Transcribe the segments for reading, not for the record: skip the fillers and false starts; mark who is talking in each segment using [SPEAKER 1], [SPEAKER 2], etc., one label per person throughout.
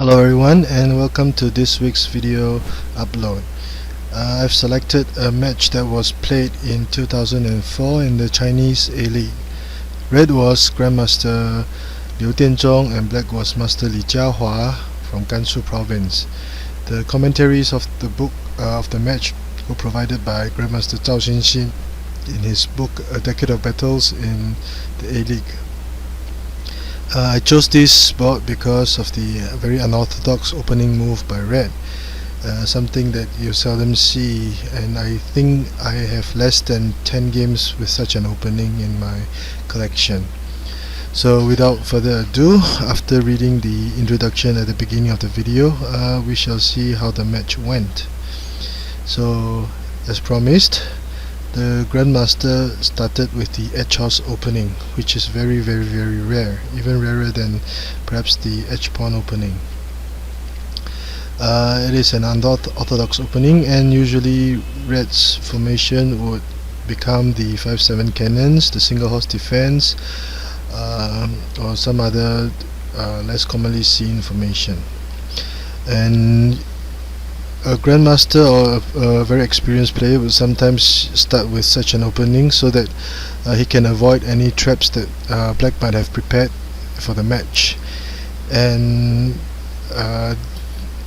[SPEAKER 1] Hello everyone and welcome to this week's video upload. I've selected a match that was played in 2004 in the Chinese A-League. Red was Grandmaster Liu Dianzhong and black was Master Jiahua from Gansu province. The commentaries of the book of the match were provided by Grandmaster Zhao Xinxin in his book A Decade of Battles in the A-League. I chose this board because of the very unorthodox opening move by Red, something that you seldom see, and I think I have less than 10 games with such an opening in my collection. So without further ado, after reading the introduction at the beginning of the video, we shall see how the match went. So as promised, the Grandmaster started with the edge horse opening, which is very rare, even rarer than perhaps the edge pawn opening. It is an unorthodox opening, and usually Red's formation would become the 5-7 cannons, the single horse defense, or some other less commonly seen formation. And a Grandmaster or a very experienced player will sometimes start with such an opening so that he can avoid any traps that black might have prepared for the match. And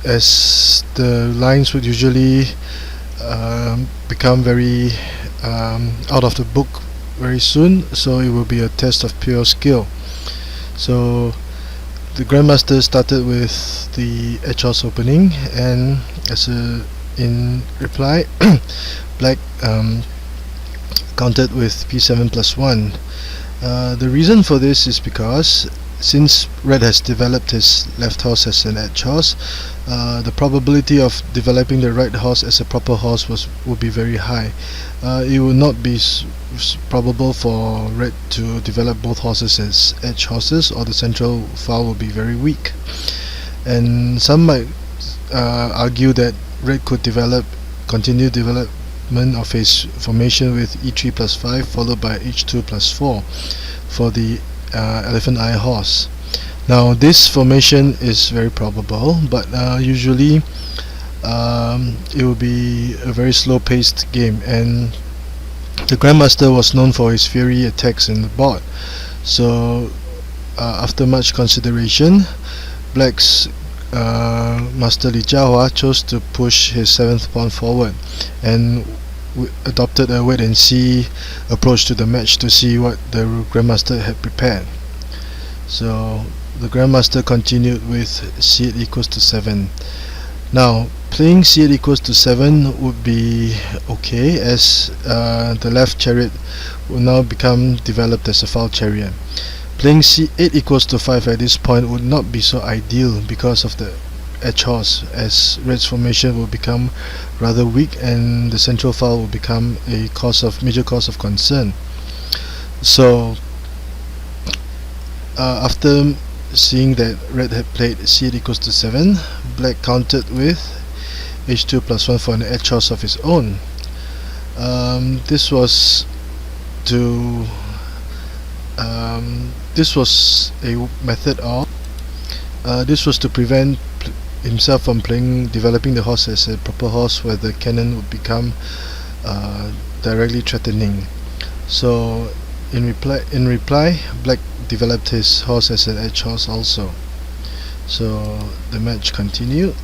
[SPEAKER 1] as the lines would usually become very out of the book very soon, so it will be a test of pure skill. So the Grandmaster started with the edge horse opening, and in reply, black countered with p7 plus 1. The reason for this is because since Red has developed his left horse as an edge horse, the probability of developing the right horse as a proper horse would be very high. It would not be probable for Red to develop both horses as edge horses, or the central file will be very weak. And some might argue that Red could continue development of his formation with e3 plus 5 followed by h2 plus 4 for the elephant eye horse. Now this formation is very probable, but usually it will be a very slow paced game, and the Grandmaster was known for his fiery attacks in the board. So after much consideration, black's Master Jiahua chose to push his 7th pawn forward and adopted a wait and see approach to the match to see what the Grandmaster had prepared. So the Grandmaster continued with c8 equals to 7. Now playing c8 equals to 7 would be okay, as the left chariot will now become developed as a foul chariot. Playing c8 equals to 5 at this point would not be so ideal because of the edge horse, as Red's formation will become rather weak and the central file will become a major cause of concern. So after seeing that Red had played c8 equals to 7, black countered with h2 plus 1 for an edge horse of his own. This was a method of this was to prevent himself from developing the horse as a proper horse, where the cannon would become directly threatening. So in reply, black developed his horse as an edge horse also. So the match continued,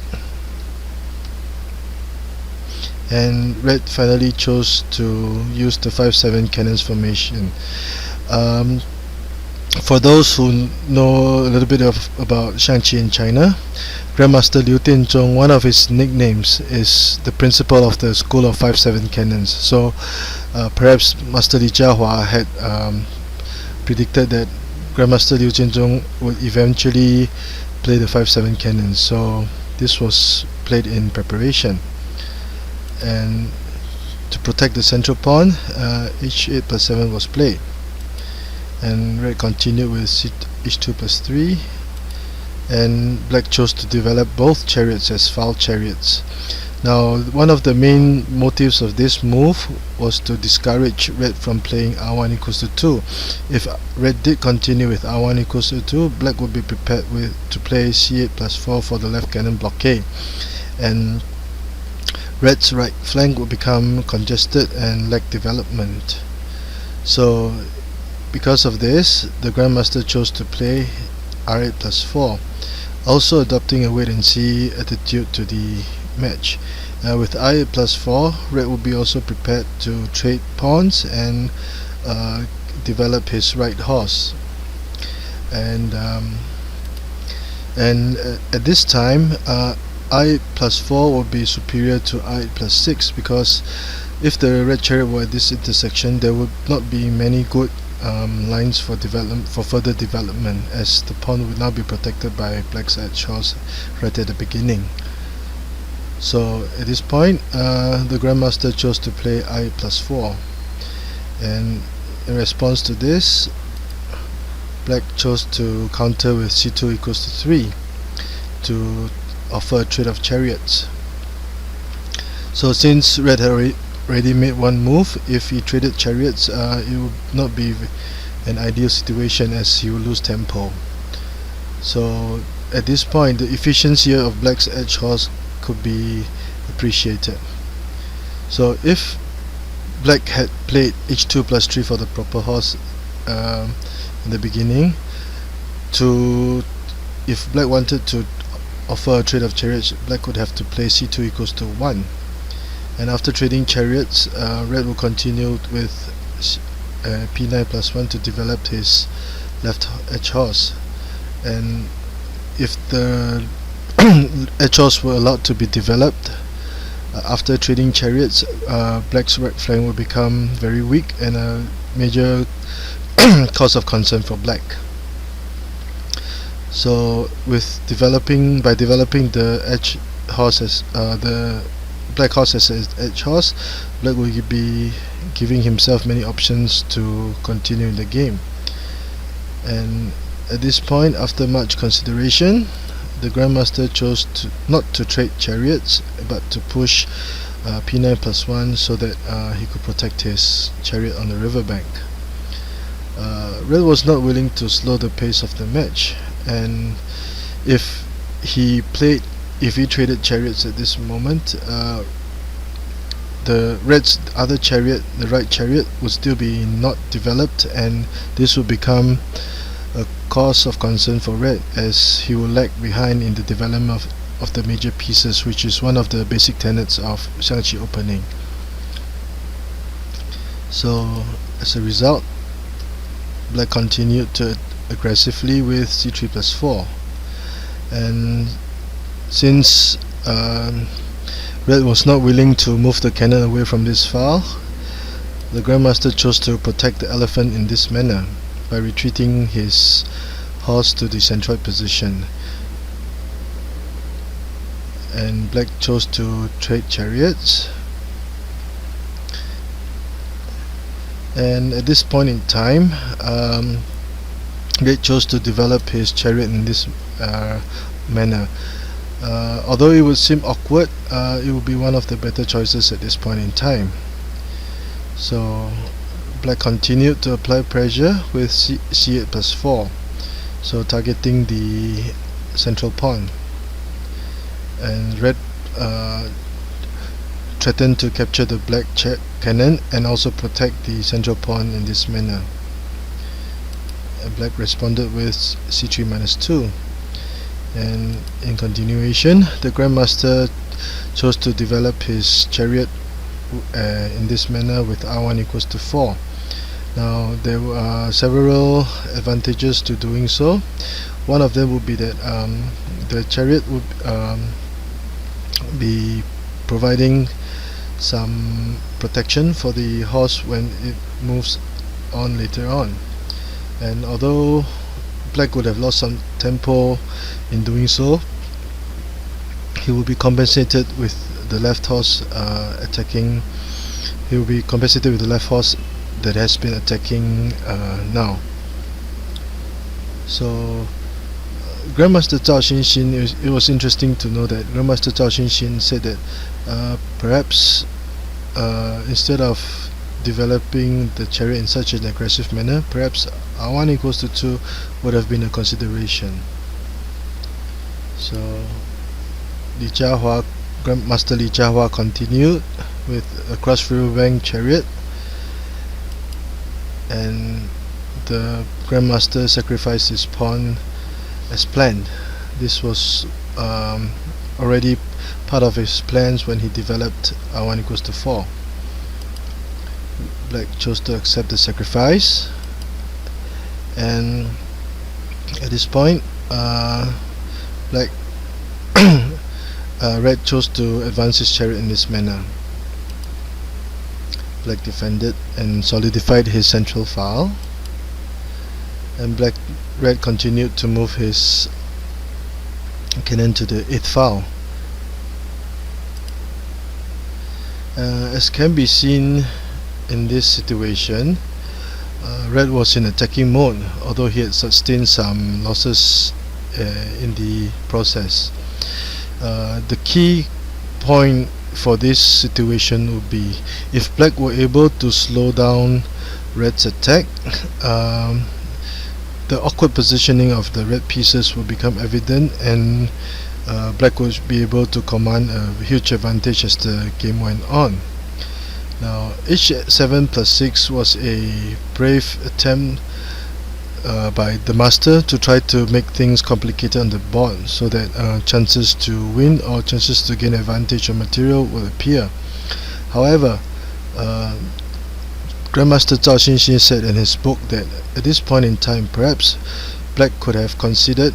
[SPEAKER 1] and Red finally chose to use the 5-7 cannons formation. For those who know a little bit about Xiangqi in China, Grandmaster Liu Dianzhong, one of his nicknames is the principal of the school of 5-7 cannons. So perhaps Master Jiahua had predicted that Grandmaster Liu Dianzhong would eventually play the 5-7 cannons. So this was played in preparation. And to protect the central pawn, h8 plus 7 was played. And Red continued with h2 plus 3, and black chose to develop both chariots as foul chariots. Now, one of the main motives of this move was to discourage red from playing r1 equals to 2. If red did continue with r1 equals to 2, black would be prepared to play c8 plus 4 for the left cannon blockade, and red's right flank would become congested and lack development. So because of this, the Grandmaster chose to play r8 plus 4, also adopting a wait and see attitude to the match. With r8 plus 4, red will be also prepared to trade pawns and develop his right horse. And at this time, r8 plus 4 will be superior to r8 plus 6, because if the red chariot were at this intersection, there would not be many good lines for further development, as the pawn would now be protected by black's edge horse right at the beginning. So at this point, the Grandmaster chose to play r8 plus 4, and in response to this, black chose to counter with c2 equals to 3 to offer a trade of chariots. So since red had already made one move, if he traded chariots, it would not be an ideal situation, as he would lose tempo. So at this point, the efficiency of black's edge horse could be appreciated. So if black had played h2 plus 3 for the proper horse in the beginning, if black wanted to offer a trade of chariots, black would have to play c2 equals to 1, and after trading chariots, red will continue with p9 plus 1 to develop his left edge horse. And if the edge horse were allowed to be developed after trading chariots, black's right flank will become very weak and a major cause of concern for black. So by developing the edge horse as the black horse as an edge horse, black will be giving himself many options to continue in the game. And at this point, after much consideration, the Grandmaster chose not to trade chariots, but to push p9 plus 1 so that he could protect his chariot on the riverbank. Red was not willing to slow the pace of the match, and if he traded chariots at this moment, the red's other chariot, the right chariot, would still be not developed, and this would become a cause of concern for red, as he will lag behind in the development of the major pieces, which is one of the basic tenets of Xiangqi opening. So as a result, black continued to aggressively with c3 plus 4, and since red was not willing to move the cannon away from this file, the Grandmaster chose to protect the elephant in this manner by retreating his horse to the centroid position, and black chose to trade chariots. And at this point in time, red chose to develop his chariot in this manner. Although it would seem awkward, it would be one of the better choices at this point in time. So black continued to apply pressure with c8 plus 4, so targeting the central pawn, and red threatened to capture the black cannon and also protect the central pawn in this manner. Black responded with c3 minus 2, and in continuation, the Grandmaster chose to develop his chariot in this manner with r1 equals to 4. Now there are several advantages to doing so. One of them would be that the chariot would be providing some protection for the horse when it moves on later on, and although black would have lost some tempo in doing so, he will be compensated with the left horse attacking. He will be compensated with the left horse that has been attacking now. So Grandmaster Zhao Xinxin, it was interesting to know that Grandmaster Zhao Xinxin said that perhaps instead of developing the chariot in such an aggressive manner, perhaps R1 equals to 2 would have been a consideration. So Grandmaster Li Jiahua continued with a cross riverbank chariot, and the Grandmaster sacrificed his pawn as planned. This was already part of his plans when he developed R1 equals to 4. Black chose to accept the sacrifice, and at this point Black Red chose to advance his chariot in this manner. Black defended and solidified his central file, and Red continued to move his cannon to the 8th file. As can be seen in this situation, Red was in attacking mode, although he had sustained some losses in the process. The key point for this situation would be if Black were able to slow down Red's attack, the awkward positioning of the red pieces will become evident, and Black would be able to command a huge advantage as the game went on. Now, h7 plus 6 was a brave attempt by the master to try to make things complicated on the board, so that chances to win or chances to gain advantage on material will appear. However, Grandmaster Zhao Xinxin said in his book that at this point in time, perhaps Black could have considered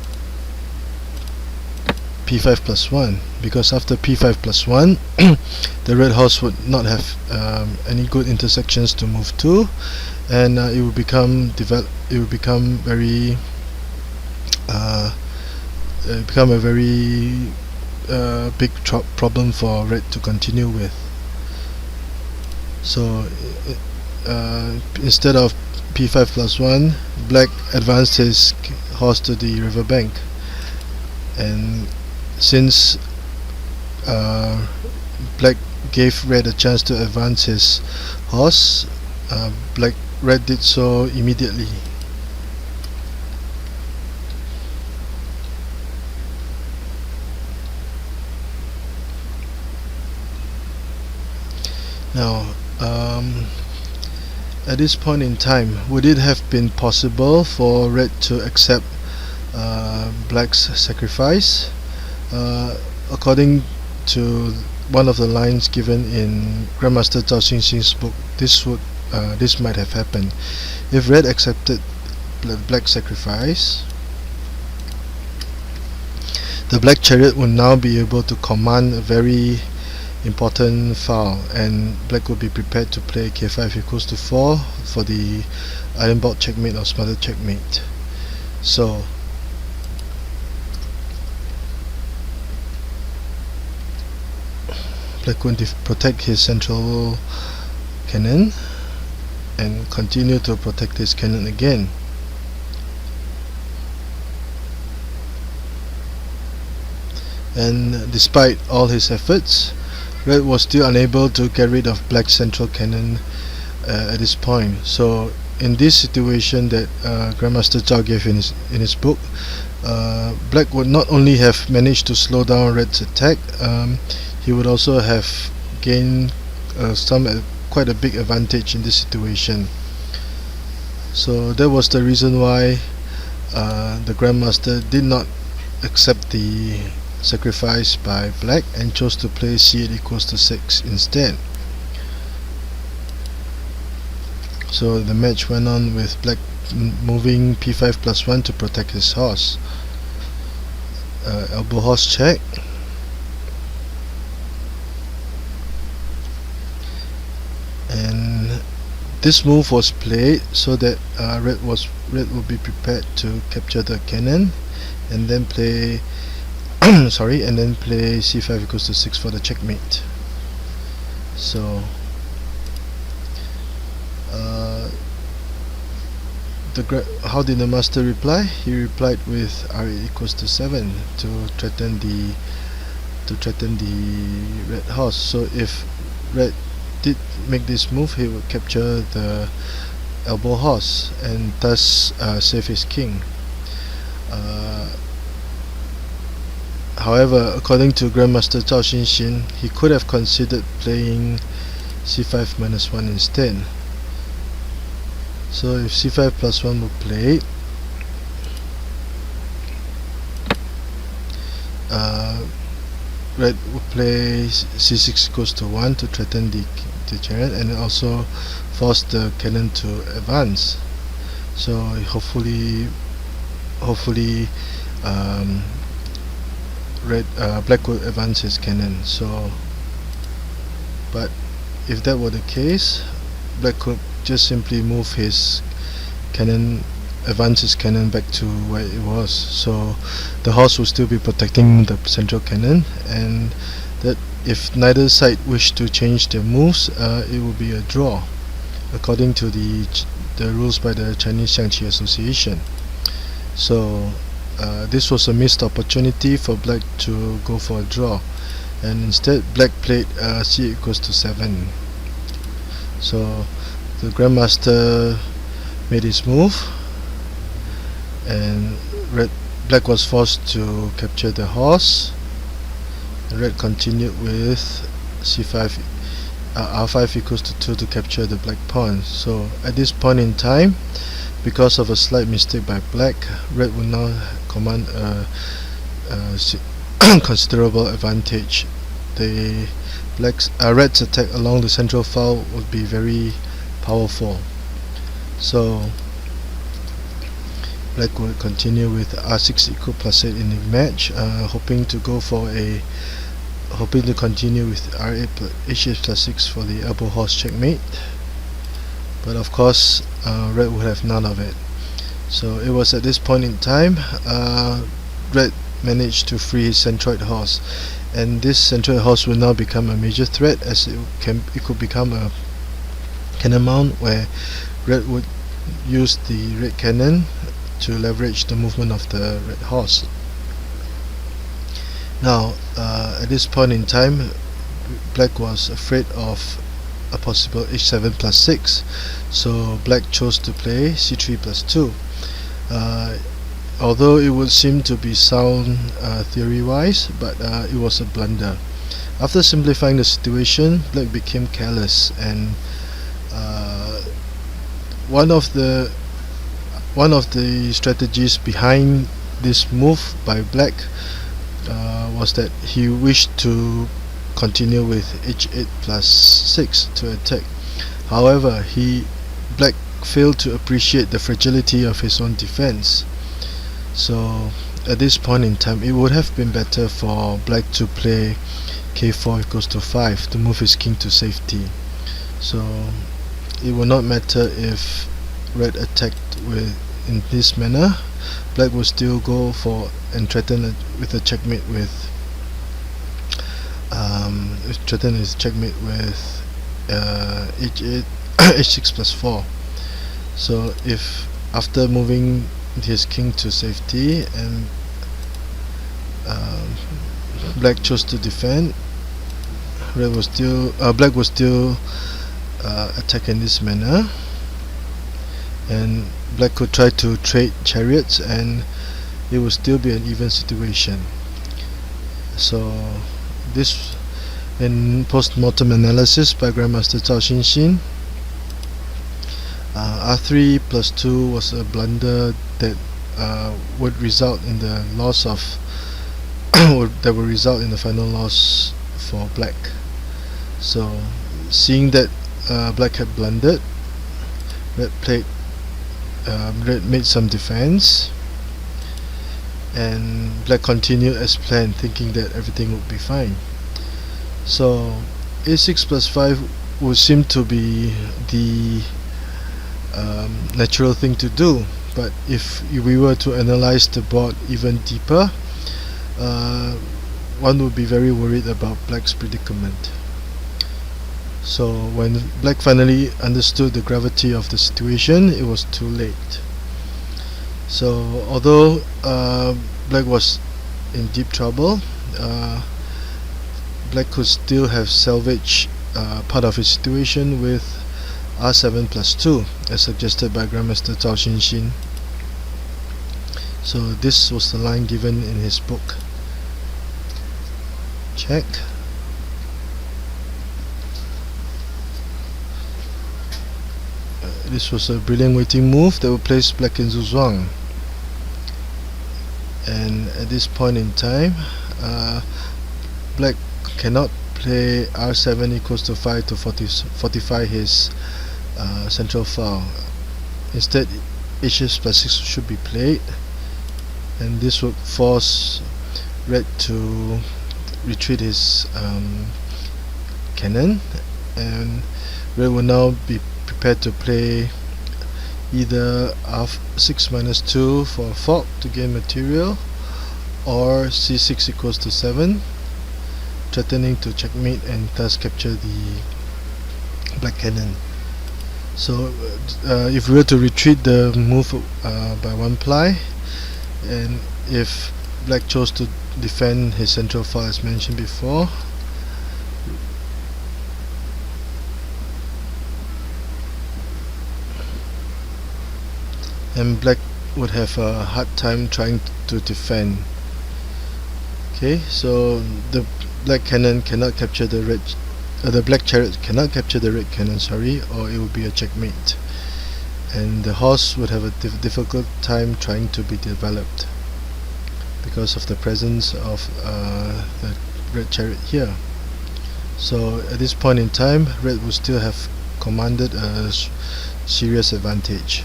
[SPEAKER 1] p5 plus 1, because after p5 plus 1 the red horse would not have any good intersections to move to, and it would become very a very big problem for Red to continue with. So instead of p5 plus 1, Black advanced his horse to the riverbank, and since Black gave Red a chance to advance his horse, Red did so immediately. Now, at this point in time, would it have been possible for Red to accept Black's sacrifice? According to one of the lines given in Grandmaster Zhao Xinxin's book, this might have happened. If Red accepted Black's sacrifice, the Black chariot would now be able to command a very important file, and Black would be prepared to play k5 equals to 4 for the iron board checkmate or smothered checkmate. So Black would protect his central cannon and continue to protect his cannon again. And despite all his efforts, Red was still unable to get rid of Black's central cannon at this point. So in this situation that Grandmaster Zhao gave in his book, Black would not only have managed to slow down Red's attack, he would also have gained quite a big advantage in this situation. So that was the reason why the Grandmaster did not accept the sacrifice by Black and chose to play c8 equals to 6 instead. So the match went on with Black moving p5 plus 1 to protect his horse. Elbow horse check, and this move was played so that Red would be prepared to capture the cannon and then play and then play c5 equals to 6 for the checkmate. So how did the master reply? He replied with r8 equals to 7 to threaten the red horse. So if red did make this move, he would capture the elbow horse and thus save his king. However, according to Grandmaster Zhao Xinxin, he could have considered playing c5 minus 1 instead. So if c5 plus 1 were played, red would play c6 equals to 1 to threaten the chariot and also force the cannon to advance. So hopefully black would advance his cannon. So, but if that were the case, black could just simply move his cannon, advance his cannon back to where it was. So the horse will still be protecting the central cannon, and that if neither side wish to change their moves, it will be a draw, according to the rules by the Chinese Xiangqi Association. So this was a missed opportunity for black to go for a draw, and instead black played c equals to 7. So the Grandmaster made his move, and black was forced to capture the horse. Red continued with c5, r5 equals to 2 to capture the black pawn. So at this point in time, because of a slight mistake by black, red will now command a considerable advantage. The red's attack along the central file would be very powerful. So black will continue with r6 equal plus 8 in the match, hoping to continue with r8 h8 plus 6 for the elbow horse checkmate. But of course, red would have none of it. So it was at this point in time, red managed to free his centroid horse, and this centroid horse will now become a major threat, as it could become a cannon mount where red would use the red cannon to leverage the movement of the red horse. Now at this point in time, black was afraid of a possible h7 plus 6, so black chose to play c3 plus 2. Although it would seem to be sound theory wise, but it was a blunder. After simplifying the situation, black became careless, and one of the strategies behind this move by black was that he wished to continue with h8 plus 6 to attack. However, black failed to appreciate the fragility of his own defense. So at this point in time, it would have been better for black to play k4 equals to 5 to move his king to safety. So it will not matter if red attacked in this manner. Black will still go for and threaten with a checkmate with h8 h6 plus 4. So if after moving his king to safety and black chose to defend, black will still attack in this manner, and black could try to trade chariots, and it will still be an even situation. So this, in post-mortem analysis by Grandmaster Zhao Xinxin, r3 plus 2 was a blunder that would result in the loss of that will result in the final loss for black. So seeing that black had blundered, red made some defense, and black continued as planned, thinking that everything would be fine. So a6 plus 5 would seem to be the natural thing to do, but if we were to analyze the board even deeper, one would be very worried about black's predicament. So when black finally understood the gravity of the situation, it was too late. So although black was in deep trouble, black could still have salvaged part of his situation with r7 plus 2 as suggested by Grandmaster Zhao Xinxin. So this was the line given in his book. Check. This was a brilliant waiting move that would place black in zugzwang. And at this point in time, black cannot play r7 equals to 5 to fortify his central file. Instead, h6 plus 6 should be played, and this would force red to retreat his cannon, and red will now be prepared to play either f6 minus 2 for a fork to gain material, or c6 equals to 7, threatening to checkmate and thus capture the black cannon. So if we were to retreat the move by one ply, and if black chose to defend his central file as mentioned before, and black would have a hard time trying to defend. Okay, so the black cannon cannot capture the red, the black chariot cannot capture the red cannon, sorry, or it would be a checkmate, and the horse would have a difficult time trying to be developed because of the presence of the red chariot here. So at this point in time, red would still have commanded a serious advantage.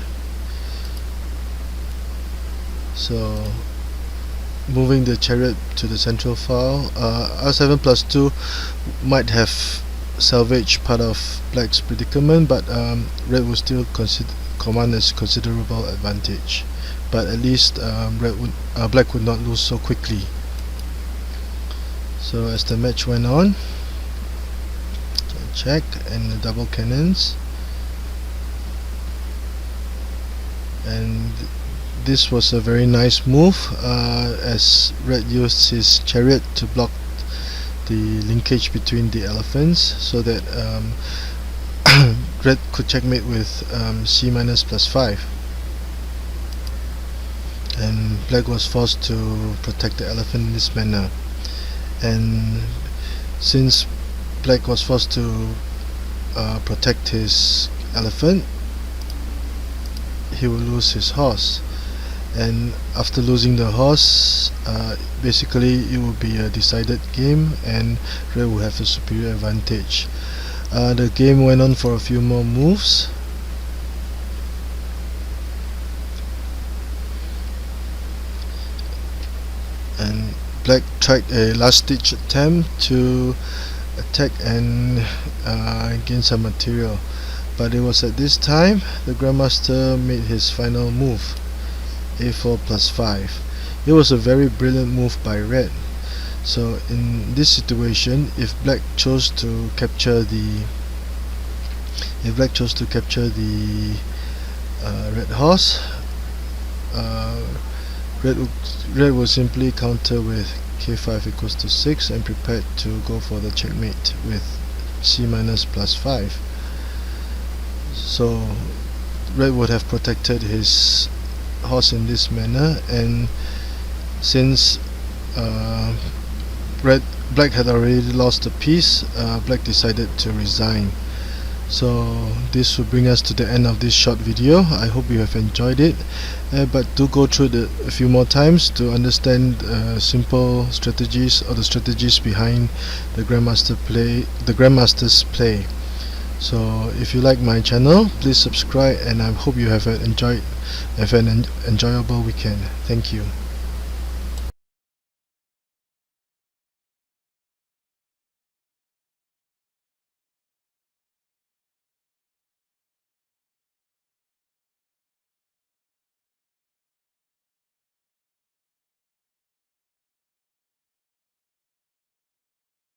[SPEAKER 1] So moving the chariot to the central file, r7 plus 2 might have salvaged part of black's predicament, but red would still command a considerable advantage. But at least black would not lose so quickly. So as the match went on, check and the double cannons, and this was a very nice move as red used his chariot to block the linkage between the elephants, so that red could checkmate with c minus plus 5, and black was forced to protect the elephant in this manner. And since black was forced to protect his elephant, he will lose his horse, and after losing the horse, basically it will be a decided game and red will have a superior advantage. The game went on for a few more moves, and black tried a last ditch attempt to attack and gain some material, but it was at this time the Grandmaster made his final move, a4 plus 5. It was a very brilliant move by red. So in this situation, if black chose to capture the red horse, red would simply counter with k5 equals to 6 and prepared to go for the checkmate with c minus plus 5. So red would have protected his horse in this manner, and since black had already lost a piece, black decided to resign. So this will bring us to the end of this short video. I hope you have enjoyed it, but do go through a few more times to understand simple strategies, or the strategies behind the Grandmaster's play. So if you like my channel, please subscribe, and I hope you have an enjoyable weekend. Thank you.